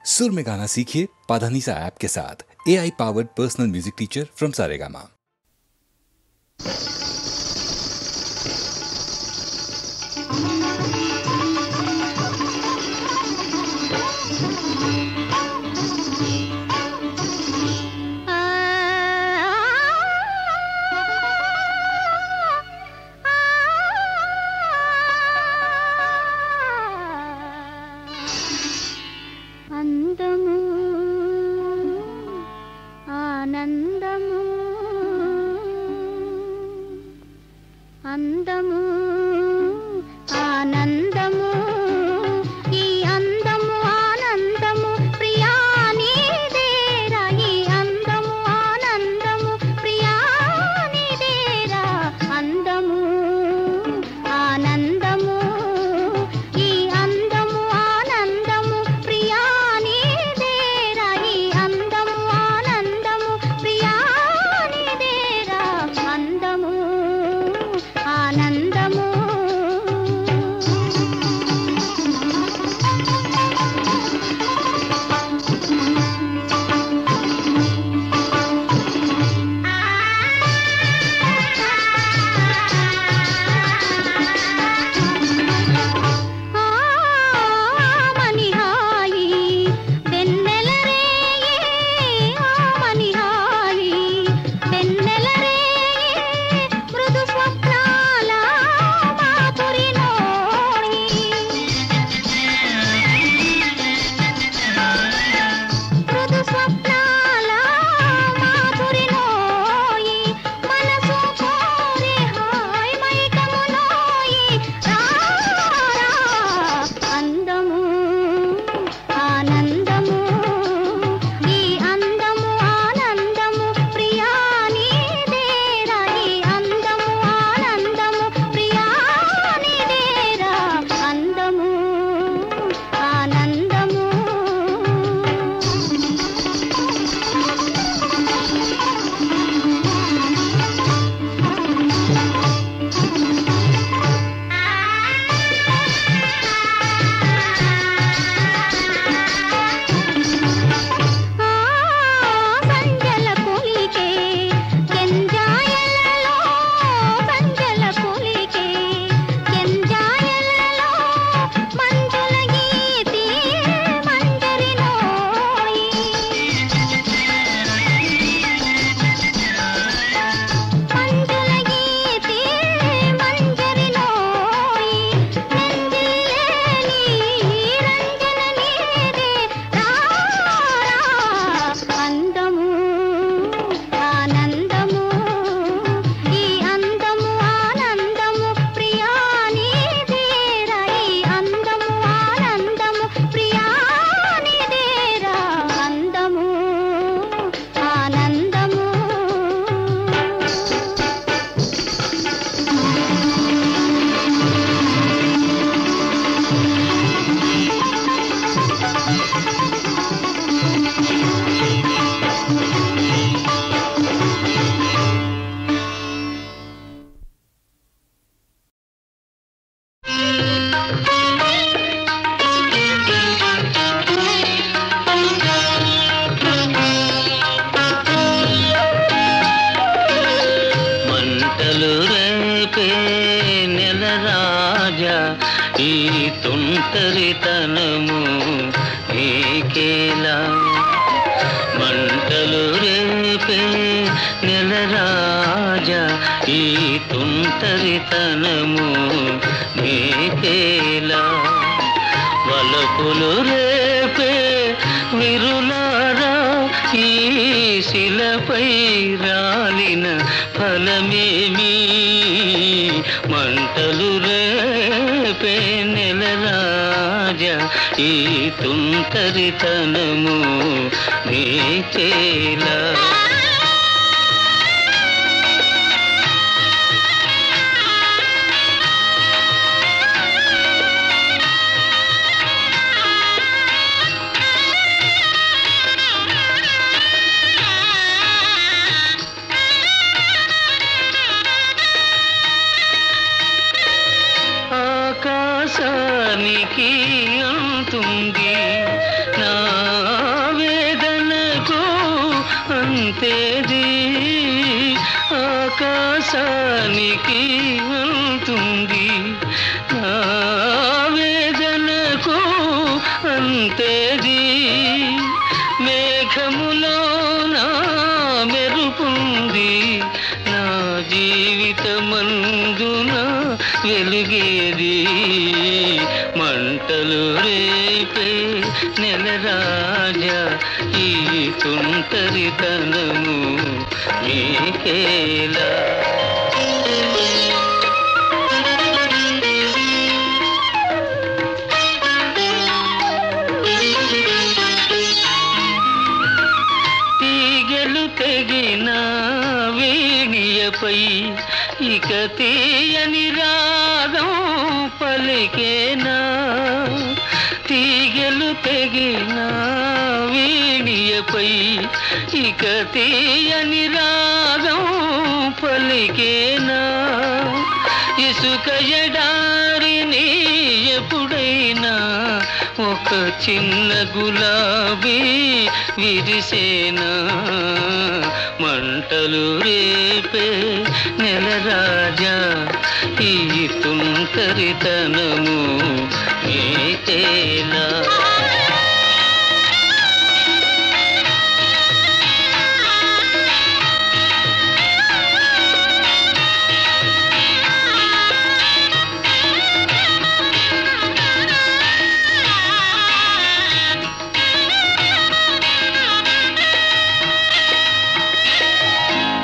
सुर में गाना सीखिए पाधानीसा ऐप के साथ। AI powered personal music teacher from Saregama. ఆకాశానికి అంతుంది నా విలాసానికి ఉంటుంది, నా వేదనకు అంతేది. మేఘములో నా మెరుపుంది, నా జీవితమందున వెలుగేది. మంటలు రేపే నెలరాజా, ఈ తుంటరితనము మీకేలా. తీగలు తెగిన వీణియపై ఇక తీయని రాగం పలికేనా. తీగలు తెగిన వీణియపై ఇక తీయని రాగం పలికేనా. ఇసుక ఎడారిని ఎప్పుడైనా ఒక చిన్న గులాబీ విరిసేనా. మంటలు రేపే నెలరాజా, ఈ తుంటరితనము మీకేలా.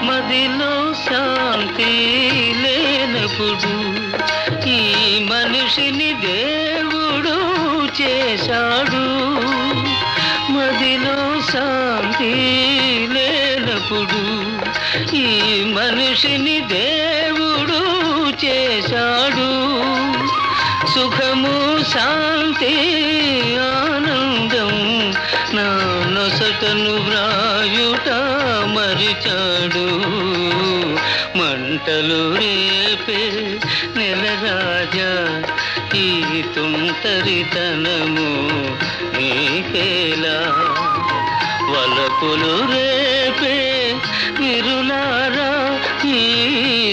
మదిలో శాంతి లేనప్పుడు ఈ మనిషిని దేవుడు చేశాడు. మదిలో శాంతి లేనప్పుడు ఈ మనిషిని దేవుడు చేశాడు. సుఖము శాంతి ఆనందం నా నొసటను వ్రాయుట మరిచాడు. మంటలు రేపే నెలరాజా, ఈ తుంటరితనము మీకేలా. వలపులు రేపే విరులారా, ఈ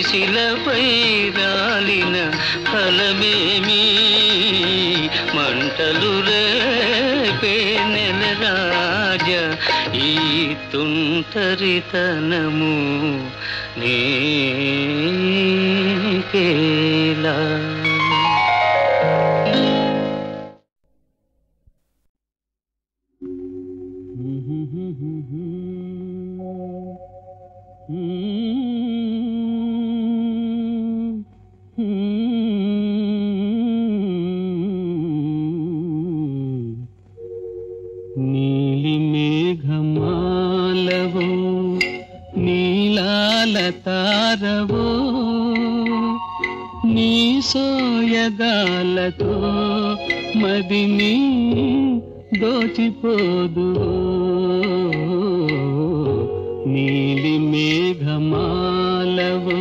శిలపై రాలిన ఫలమేమి. మంటలు రేపే నెలరాజా, ఈ తుంటరితనము మీకేలా. నీలి మేఘమాలవో నీలాల తారవో, నీ సోయగాలతో మదిని దోచిపోదు. నీలి మేఘమాలవో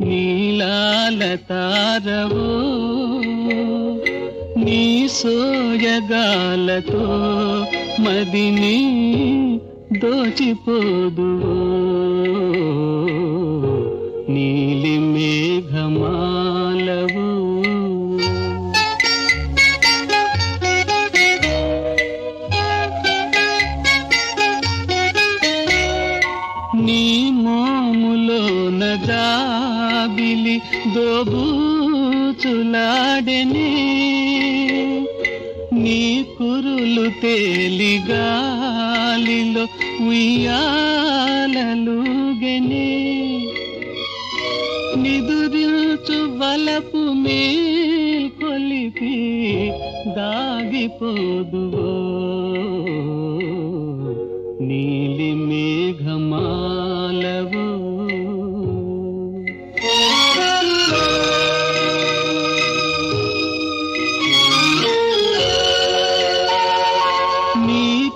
నీలాల తారవో, నీ సోయగాలతో మదిని దోచిపోదు. నీలి మేఘమాలవో. నీ మోములోన జాబిలి దోబూచులాడెనే, నీ కురులు తేలి గాలిలో ఉయ్యాలలుగెనే. నిదురిల్చు వలపు మేల్కొలిపి దాగిపోదువో. నీలి మేఘమాలవో.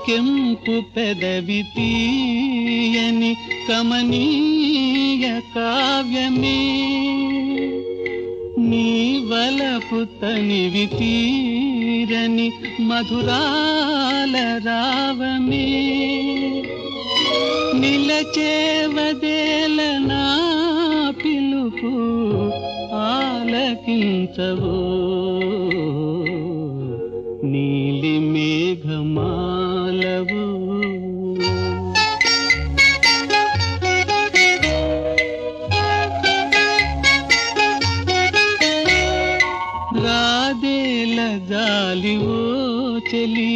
కెంపు పెదవి తీయని కమనీయ కావ్యమే, నీ వలపు తనివి తీరని మధురాల రావమే. నిలచేవదేల నా పిలుపు ఆలకించవో నీలి మేఘమాలవు. రాదేల జాలివో చెలి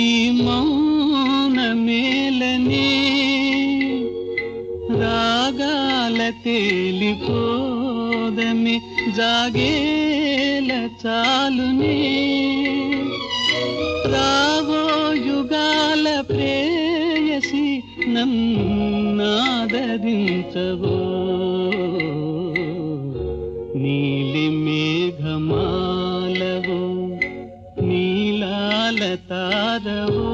ఈ మౌన మేలనే రాగాల తేలిపోదమి జాగేల చాలునే రావో యుగాల ప్రేయసి నన్నాదరించవో నీలి మేఘమాలవో నీలాల తారవో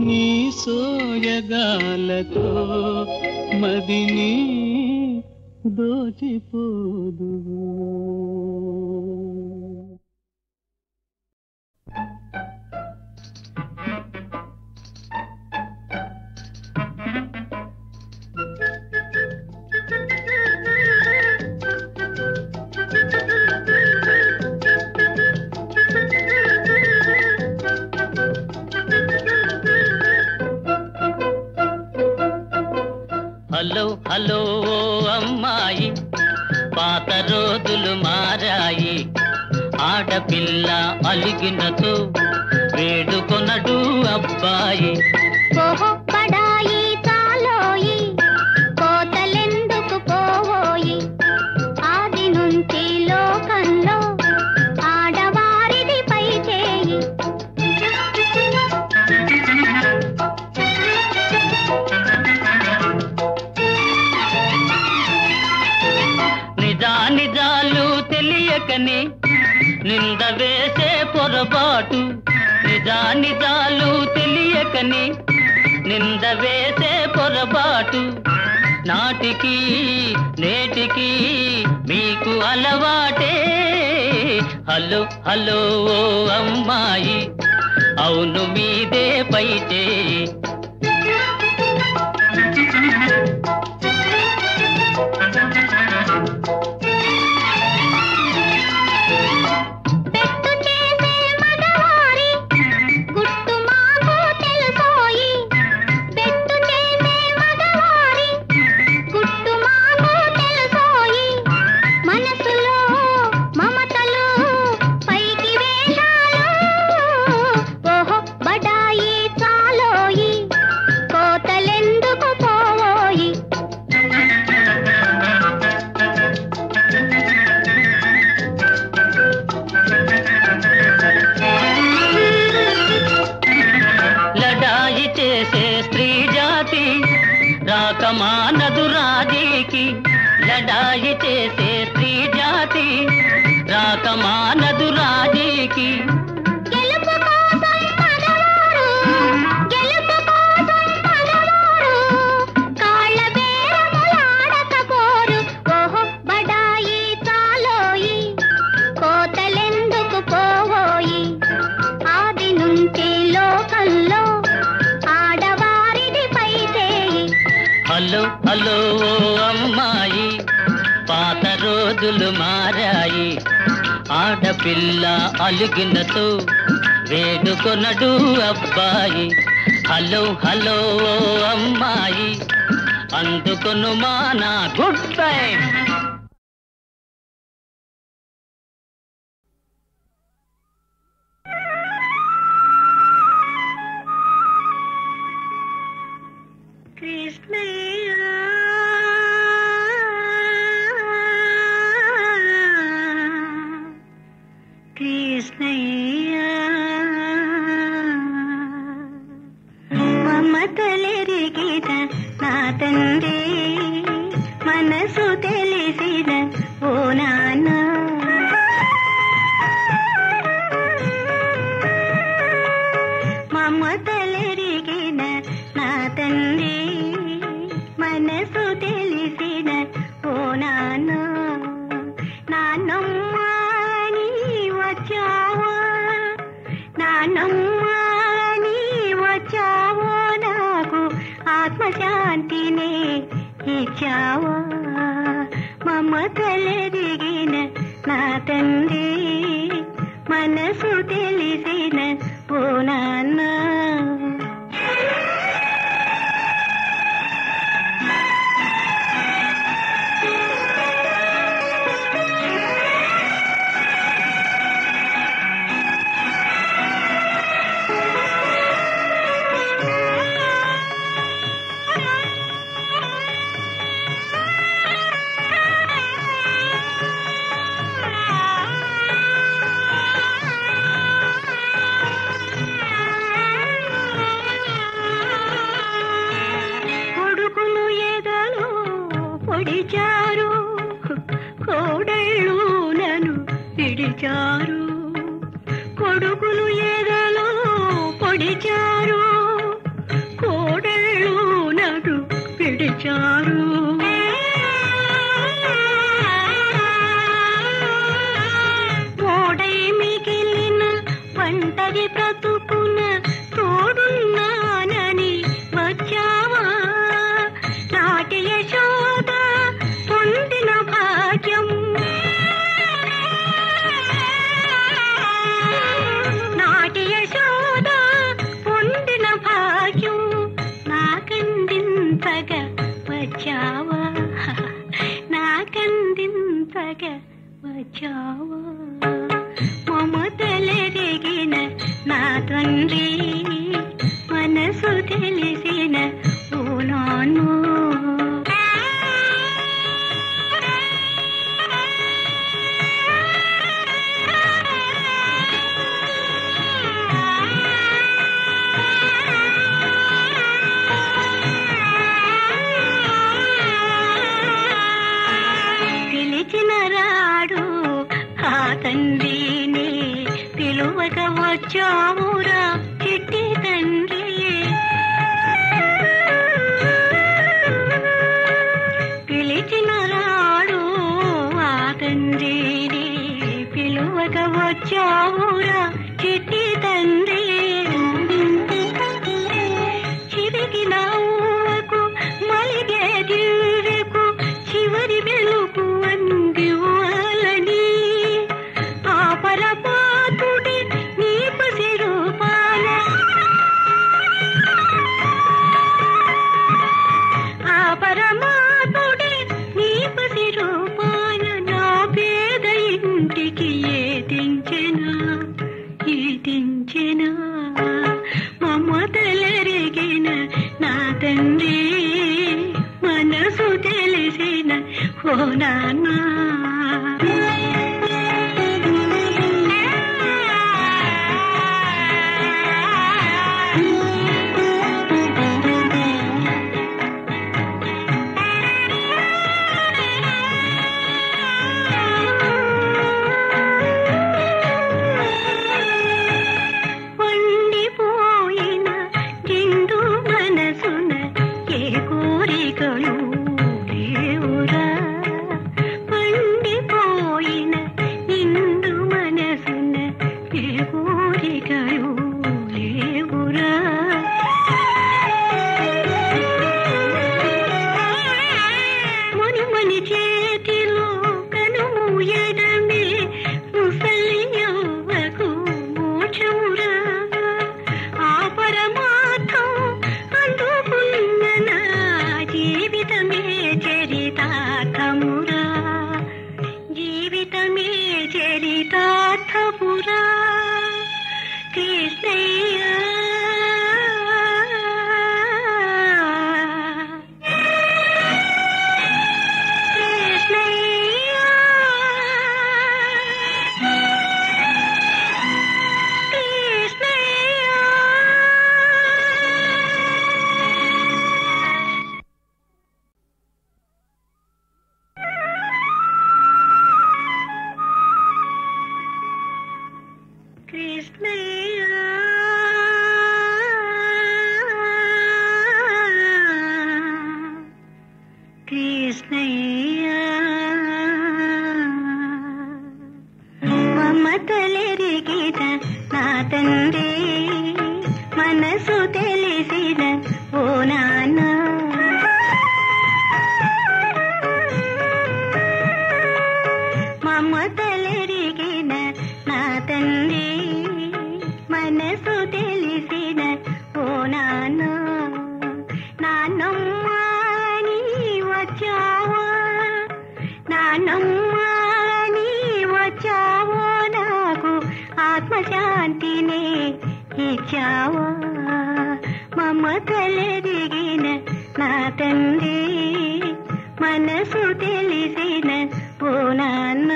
నీ సోయగాలతో మదిని దోచిపోదు. హలో హలో అమ్మాయి, పాత రోజులు మారాయి. ఆడపిల్ల అలిగినతో వేడుకొనడు అబ్బాయి. ఓహో పడాయి చాలోయి, కోతలెందుకు పోవోయి. ఆది నుంచి లోకంలో ఆడవారిది పై చేయి. నిజాలు తెలియకని నింద వేసే పొరపాటు. నిజాలు తెలియకని నింద వేసే పొరపాటు. నాటికి నేటికి మీకు అలవాటే. హలో హలో ఓ అమ్మాయి, అవును మీదే పై చేయి. రాకమానదు రాజీకి, లడాయి చేసే స్త్రీ జాతి రాకమానదు రాజీకి. హలో హలో ఓ అమ్మాయి, పాత రోజులు మారాయి. ఆడపిల్ల అలిగినతో వేడుకొనడు అబ్బాయి. హలో హలో ఓ అమ్మాయి, అందుకొను మా నా గుడ్ టైం. మమతలెరిగిన నా తండ్రి, మనసు తెలిసిన ఓ నాన్న. మమతలెరిగిన నా తండ్రి, మనసు తెలిసిన ఓ నాన్న. నాన్నమ్మ నీ వచ్చావా, నాన్నమ్మ నీ వచ్చావో, నాకు ఆత్మశాంతిని ఇచ్చావా. మమతలెరిగిన నా తండ్రి మనసు తెలిసిన ఓ నాన్న. పొడిచారు కోడళ్ళు నన్ను పిడిచారు, కొడుకులు ఎదలో పొడిచారు కోడళ్ళు నన్ను పిడిచారు. తోడై మిగిలిన పంటది బ్రతుకున తోడున్నానని వచ్చావా నాటి యశోద పొందిన భాగ్యం. నాటి యశోద పొందిన భాగ్యం నాకందించగా వచ్చావా, నాకందించగా వచ్చావా. మమతలెరిగిన నా తండ్రి మనసు తెలిసిన ఓ నాన్న. పిలిచిన రాడు ఆ తండ్రిని పిలువక వచ్చావురా చిట్టి తండ్రి. పిలిచిన రాడు ఆ తండ్రిని పిలువక వచ్చావురా చిట్టి తండ్రి. చిరిగిన ఊవకు మలిగే దివ్వెకు చివరి వెలుగు అందివ్వాలని ఆ పరమాత్ముడి నీ పసి రూపాన, ఆ పరమాత్ముడి నీ పసి రూపాన నా పేద ఇంటికి ఏదించెనా ఏదించెనా. మమతలెరిగిన నా తండ్రి మనసు తెలిసిన ఓ నాన్న. పండిపోయిన నిండు మనసున ఏ కోరికలు లేవురా, పండిపోయిన నిండు మనసున ఏ కోరికలు లేవురా. మునిమని చేతిలో కనుమూయడమే ముసలి యవ్వకు మోక్షమురా. ఆ పరమార్థం అందుకున్న నా జీవితమే చరితార్థమురా, జీవితమే చరితార్థమురా. కృష్ణయ్య కృష్ణయ్య కృష్ణయ్య. కృష్ణయ్య కృష్ణయ్య. మమతలెరిగిన నా తండ్రి మనసు తెలిసిన ఓ నాన్న. మనసు తెలిసిన ఓ నాన్న నాన్నమ్మ నీ వచ్చావా నాన్నమ్మ నీ వచ్చావో నాకు ఆత్మశాంతిని ఇచ్చావా మమతలెరిగిన నా తండ్రి మనసు తెలిసిన ఓ నాన్న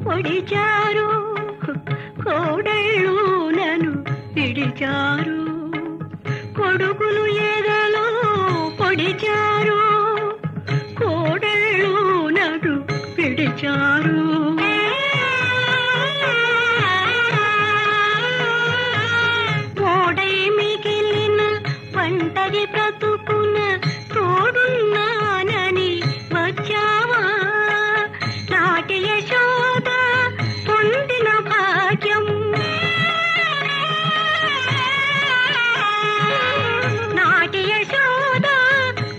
పొడిచారు కోడళ్ళు నన్ను పిడిచారు కొడుకులు ఎదలో పొడిచారు కోడళ్ళు నన్ను పిడిచారు కోడై మిగిలిన పంటది బ్రతుకున తోడున్నానని వచ్చావా నాటి యశోద పొందిన భాగ్యం నాటి యశోద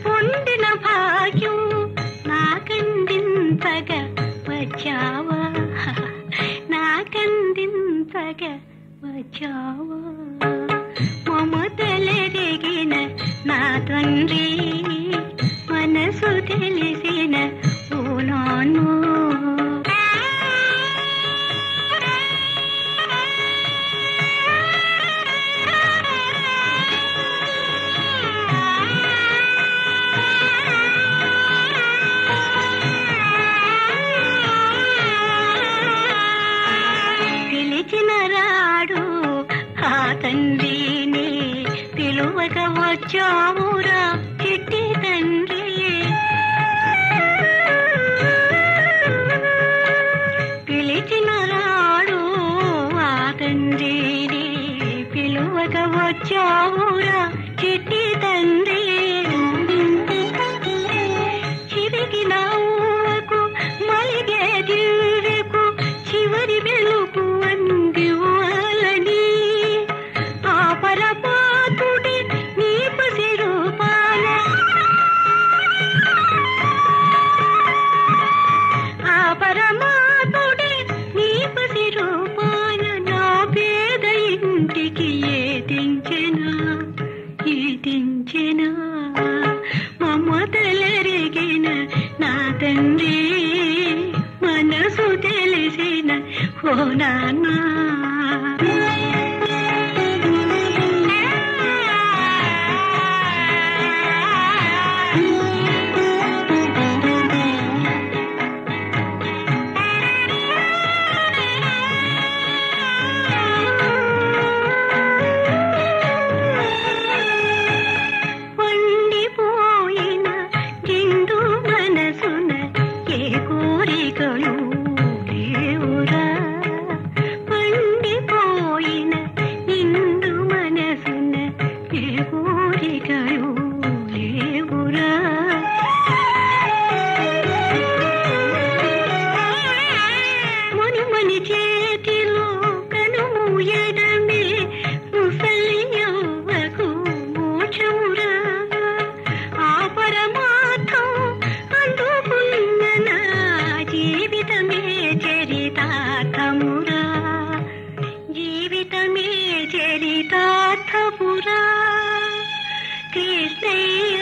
పొందిన భాగ్యం నాకందింతగా వచ్చావా నాకందింతగా వచ్చావా మమతలెరిగిన నా తండ్రి మనసు తెలిసిన ఓ నాన్న పిలిచిన రాడు ఆ తండ్రిని పిలువక వచ్చావురా చిట్టి తండ్రి పిలిచిన రాడు ఆ తండ్రిని పిలువక వచ్చావురా చిట్టి తండ్రి చిరిగిన ఊవకు మలిగే దివ్యకు చివరి వెలుగు అందివ్వాలని ఆ పరమాత్ముడి నీ పసి రూపాన ఆ పరమాత్ముడి నీ పసి రూపాన నా పేద ఇంటికి ఏదించెనా మమతలెరిగిన నా తండ్రి మనసు తెలిసిన ఓ నాన్న పండిపోయిన జిండు మనసున ఏ కోరికలు లేవురా పండిపోయిన నిండు మనసున ఏ కోరికలు లేవురా మనుమని చేతిలో కనుమూయడమే ముసలి యవ్వకు మోక్షమురా ఆ పరమార్థం అందుకున్న నా జీవితమే చరితార్థమురా జీవితమే చరితార్థపురా కృష్ణయ్య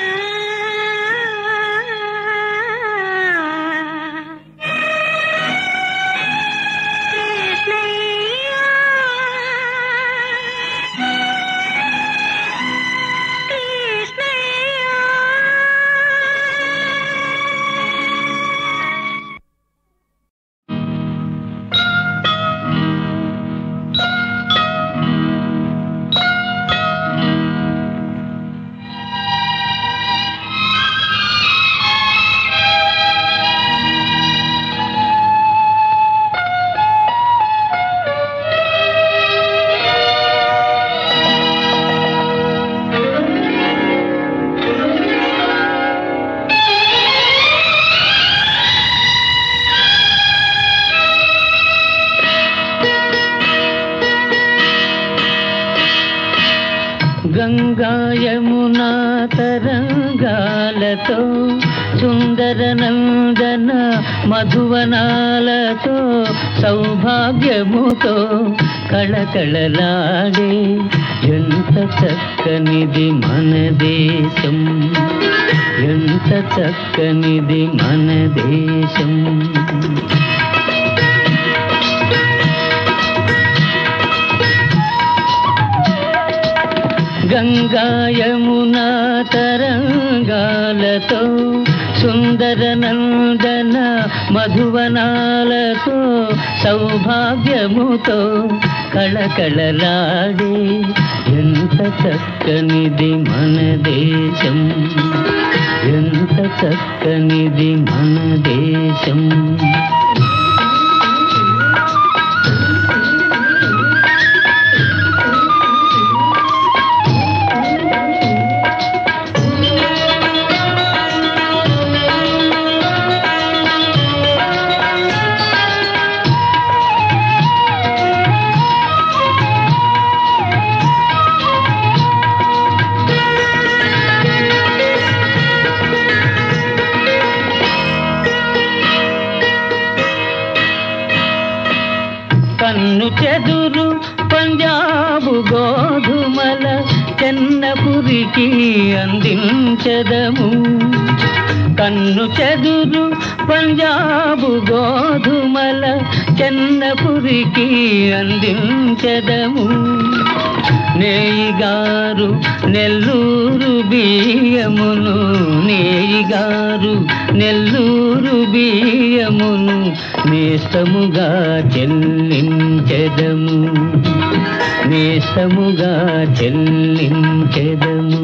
గంగా యమునా తరంగాలతో సుందర నందన మధువనాలతో సౌభాగ్యముతో కళకళలాడే ఎంత చక్కనిది మన దేశం, ఎంత చక్కనిది మన దేశం. గంగా యమునా తరంగాలతో సుందర నందన మధువనాలతో సౌభాగ్యముతో కళకళలాడే ఎంత చక్కనిది మన దేశం, ఎంత చక్కనిది మన దేశం. కన్ను చెదురు పంజాబు గోధుమల చెన్నపురికి అందించదము, కన్ను చెదురు పంజాబు గోధుమల చెన్నపురికి అందించదము. నేయిగారు నెల్లూరు బియ్యమును, నేయిగారు నెల్లూరు బియ్యమును నేస్తముగా చెల్లించెదము, నేస్తముగా చెల్లించెదము.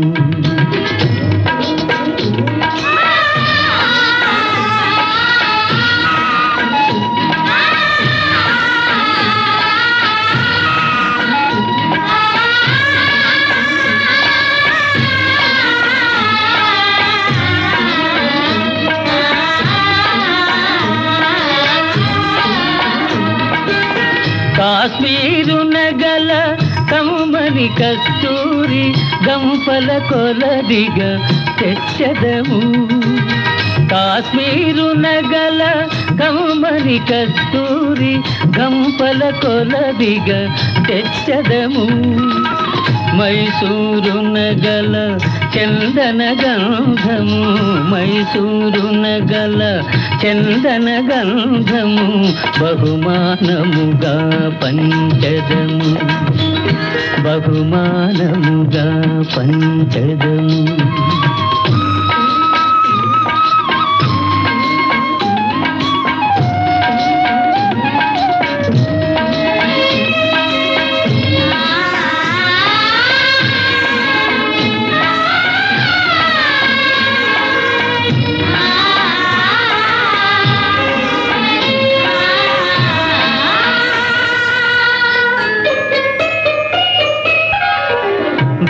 కాశ్మీరు నగల కమ్మని కస్తూరి గంపల కొలదిగా తెచ్చదము, కాశ్మీరు నగల కమ్మని కస్తూరి గంపల కొలదిగా తెచ్చదము. మైసూరు నగల చందన గంధము, మైసూరు నగల చందన గంధము బహుమానముగా పంచదము, బహుమానముగా పంచదము.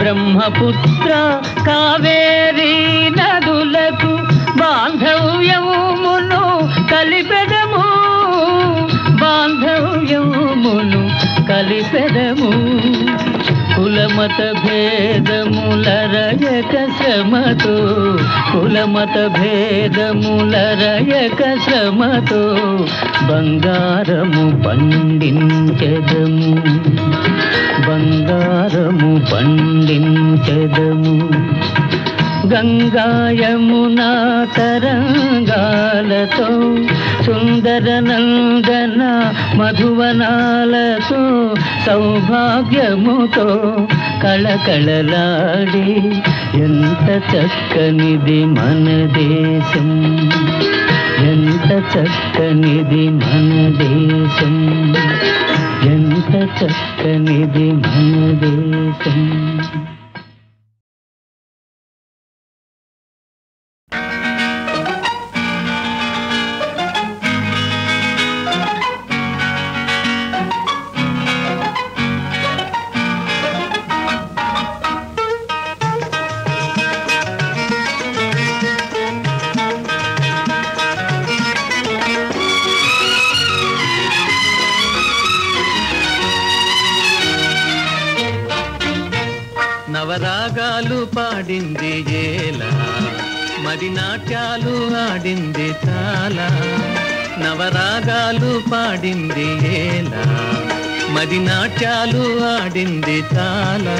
బ్రహ్మపుత్ర కావేరీ నదులకు బాంధవ్యమును కలిపెదము, బాంధవ్యమును కలిపెదము. కులమత భేదములరయక శ్రమతో, కులమత భేదములరయక శ్రమతో బంగారము పండించెదము, బంగారము పండించెదము. గంగా యమునా తరంగాలతో సుందర నందన మధువనాలతో సౌభాగ్యముతో కళకళలాడే ఎంత చక్కనిది మన దేశం, ఎంత చక్కనిది మన దేశం, ఎంత చక్కనిది మన దేశం. నవరాగాలు పాడింది ఏలా, మది నాట్యాలు ఆడింది చాలా. నవరాగాలు పాడింది ఏలా, మది నాట్యాలు ఆడింది చాలా.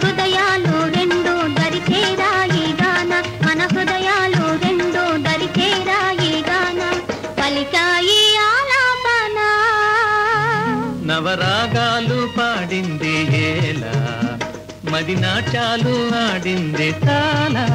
హృదయాలు రెండు దరిచేరాయి గాన, మన హృదయాలు రెండు దరిచేరాయి గాన, పలికాయి ఆలాపన. నవరాగాలు పాడింది ఏలా, మది నాట్యాలు ఆడింది చాలా.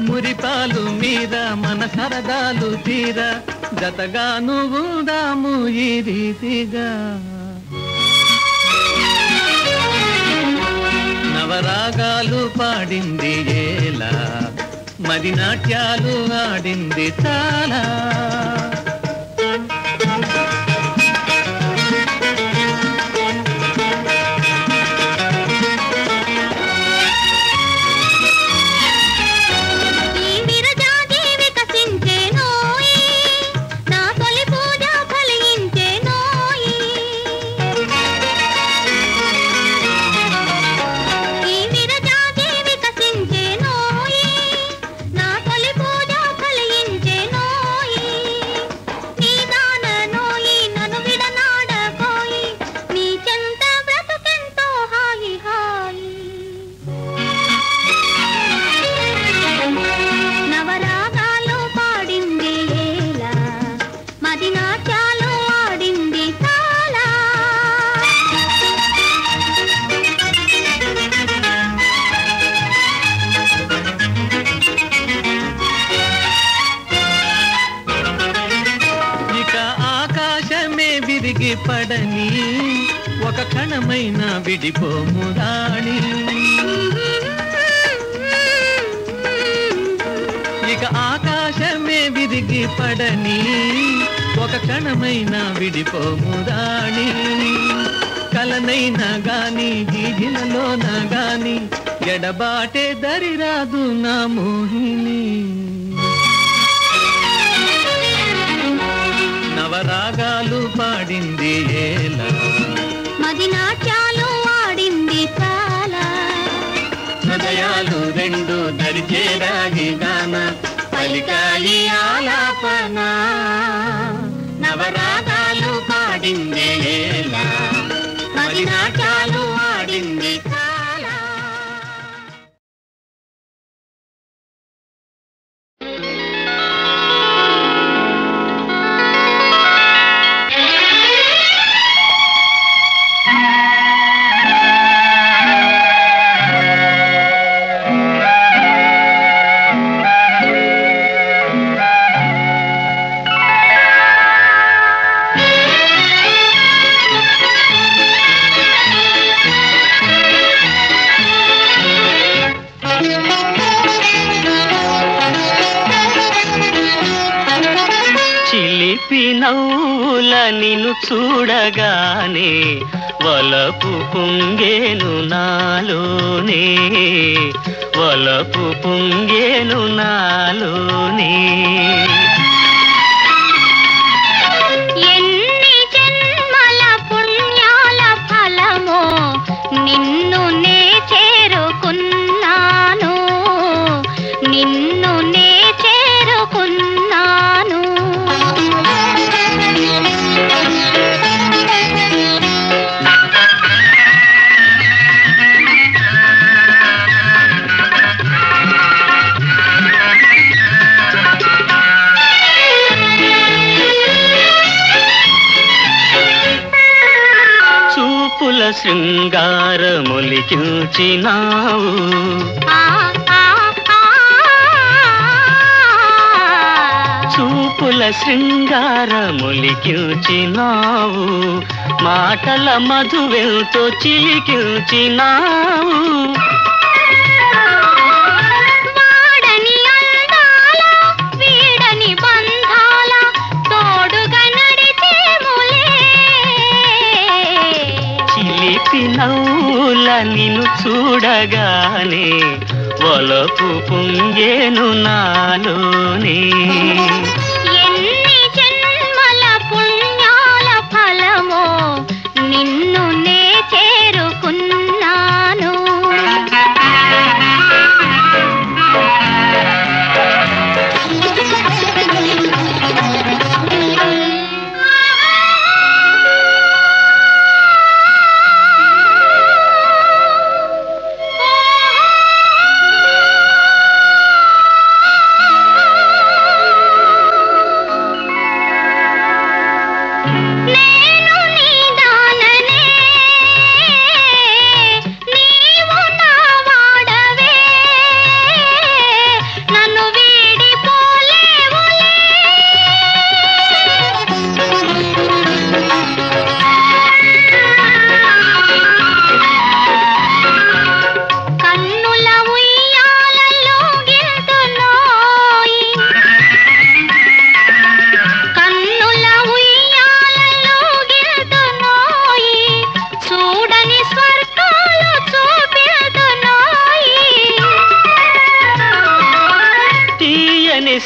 మురిపాలు మీద మన సరదాలు తీరా, జతగా నువ్వుదాము ఈ రీతిగా. నవరాగాలు పాడింది ఏలా, మది నాట్యాలు ఆడింది చాలా. పడని ఒక క్షణమైన విడిపోము రాణి, ఇక ఆకాశమే విరిగి పడని ఒక క్షణమైన విడిపోము రాణి. కలనైనా గాని గీజిలలోన గాని ఎడబాటే దరిరాదు నా మోహిని. నవరాగాలు పాడింది ఏలా, మది నాట్యాలు ఆడింది చాలా. హృదయాలు రెండు దరిచేరాయి గాన, పలికాయి ఆలాపన. నవరాగాలు పాడింది ఏలా, మది నాట్యాలు ఆడింది చాలా. నవ్వుల నిన్ను చూడగానే వలపు పొంగేను నాలోనే, వలపు పొంగేను నాలోనే. ఎన్ని జన్మల పుణ్యాల ఫలమో నిన్ను నే చేరుకున్నాను, నిన్ను నే చేరుకున్నాను. చూపుల శృంగారములికించినావు, చూపుల శృంగారములికిల్చినావు, మాటల మధువెంతో చిలికిల్చినావు. వాడని అందాల వీడని బంధాల తోడుగా నడిచేములే. చిలిపి నవ్వుల నిన్ను చూడగానే వలపు పొంగేను నాలోనే. ఎన్ని జన్మల పుణ్యాల ఫలమో నిన్ను నే చేరుకున్నాను.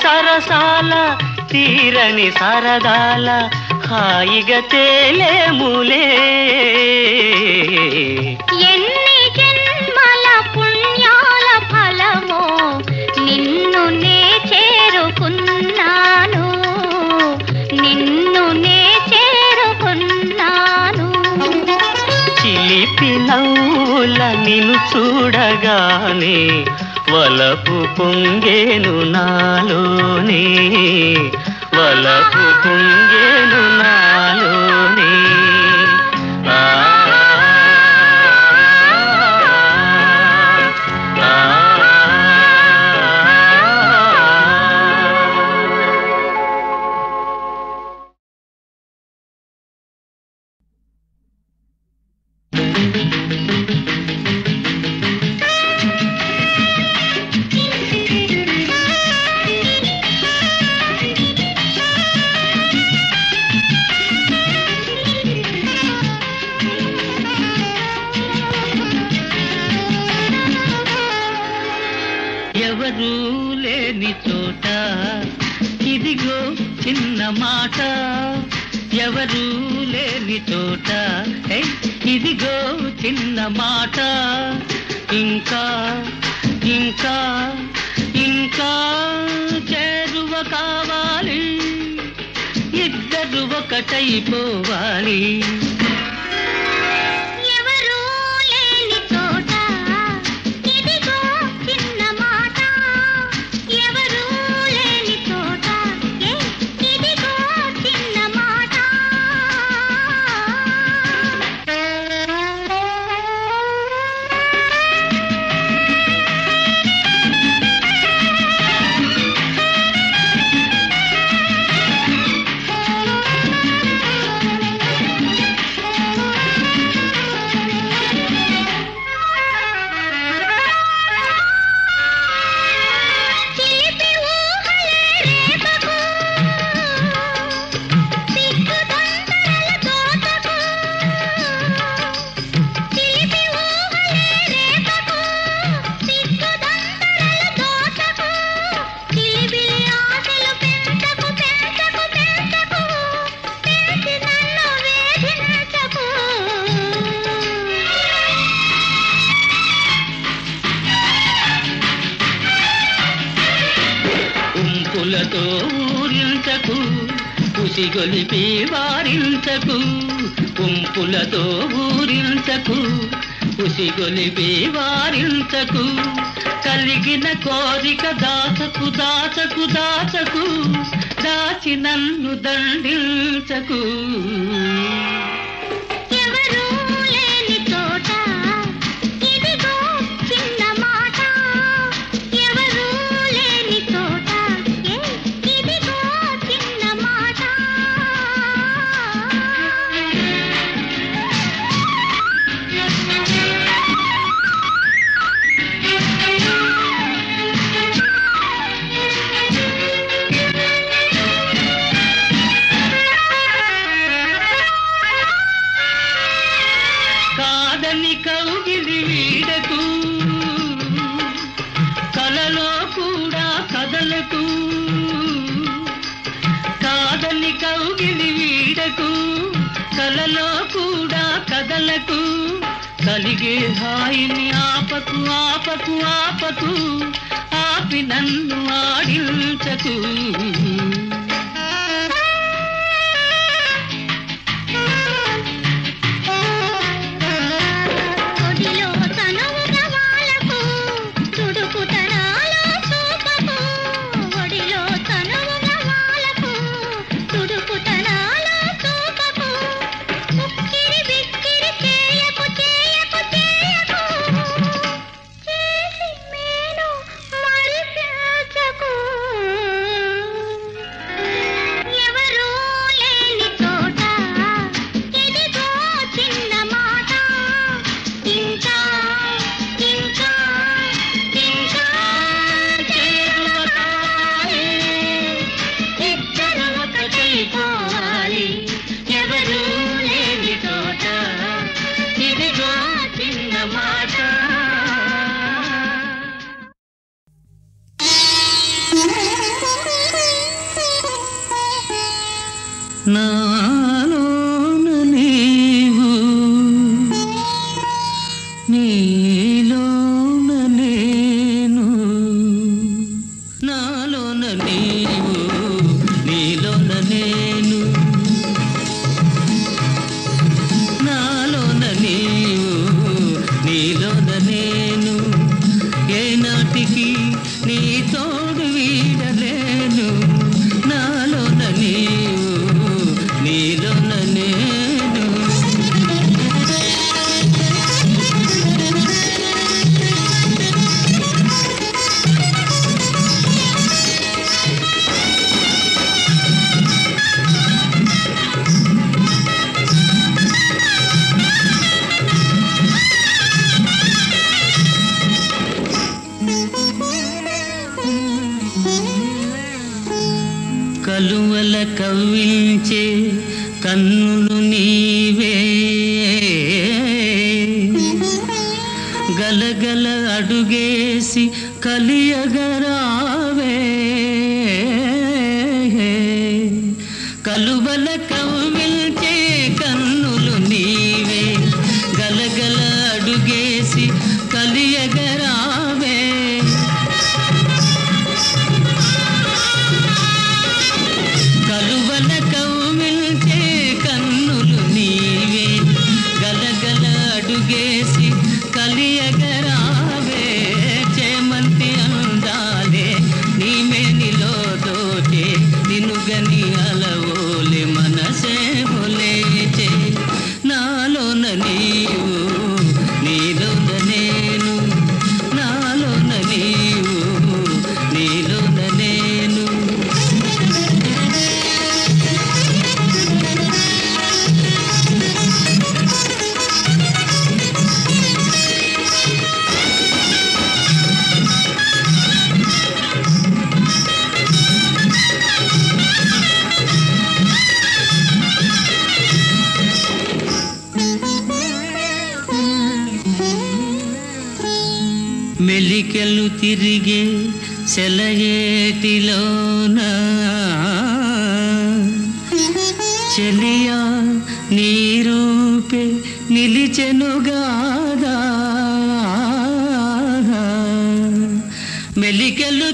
సరసాల తీరని సరదాల హాయిగా తేలేములే. ఎన్ని జన్మల పుణ్యాల ఫలమో నిన్ను నే చేరుకున్నాను, నిన్ను నే చేరుకున్నాను. చిలిపి నవ్వుల నిన్ను చూడగానే వలపు పొంగేను నాలోనే, వలపు పొంగేను నాలోనే. ఎవరూ లేని చోట ఇదిగో చిన్న మాట, ఎవరూ లేని చోట ఇదిగో చిన్న మాట. ఇంకా ఇంకా ఇంకా చేరువ కావాలి, ఇద్దరు ఒకటైపోవాలి. ఉంపులతో ఊరించకు, ఉసిగొలిపి వారించకు, ఉంపులతో ఊరించకు, ఉసిగొలిపి వారించకు. కలిగిన కోరిక దాచకు దాచకు దాచకు, దాచి నన్ను దండించకు. కాదని కౌగిలి వీడకు, కలలో కూడా కదలకు. కాదని కౌగిలి వీడకు, కలలో కూడా కదలకు. కలిగే హాయిని ఆపకు ఆపకు ఆపకు, ఆపి నన్ను ఆడించకు. నాలోన నీవు, నీలోన నేను. నాలోన నీవు, నీలోన నేను. నాలోన నీవు, నీలోన నేను. ఏనాటికి నీ తోడు వీడలేను. నాలోన నీవు, నీలోన నేను. కలువల కవ్వించే కన్నులు నీవే, గలగల అడుగేసి కలియగరావే. కలువల కవ్వించే కన్నులు నీవే, గలగల అడుగేసి కలియగరావే. కలువల కవ్వించే కన్నులు నీవే, గలగల అడుగేసి కలియగరావే. చేమంతి అందాలే నీమేనిలో దోచే, నినుగని అలవోలే మనసే ఒలేచే. నాలోన నీవు, నీలోన నేను. నాలోన నీవు, నీలోన నేను. మెలికెలు తిరిగే సెలయేటిలోన చెలియా నీ రూపే నిలిచెనుగాదా. మెలికెలు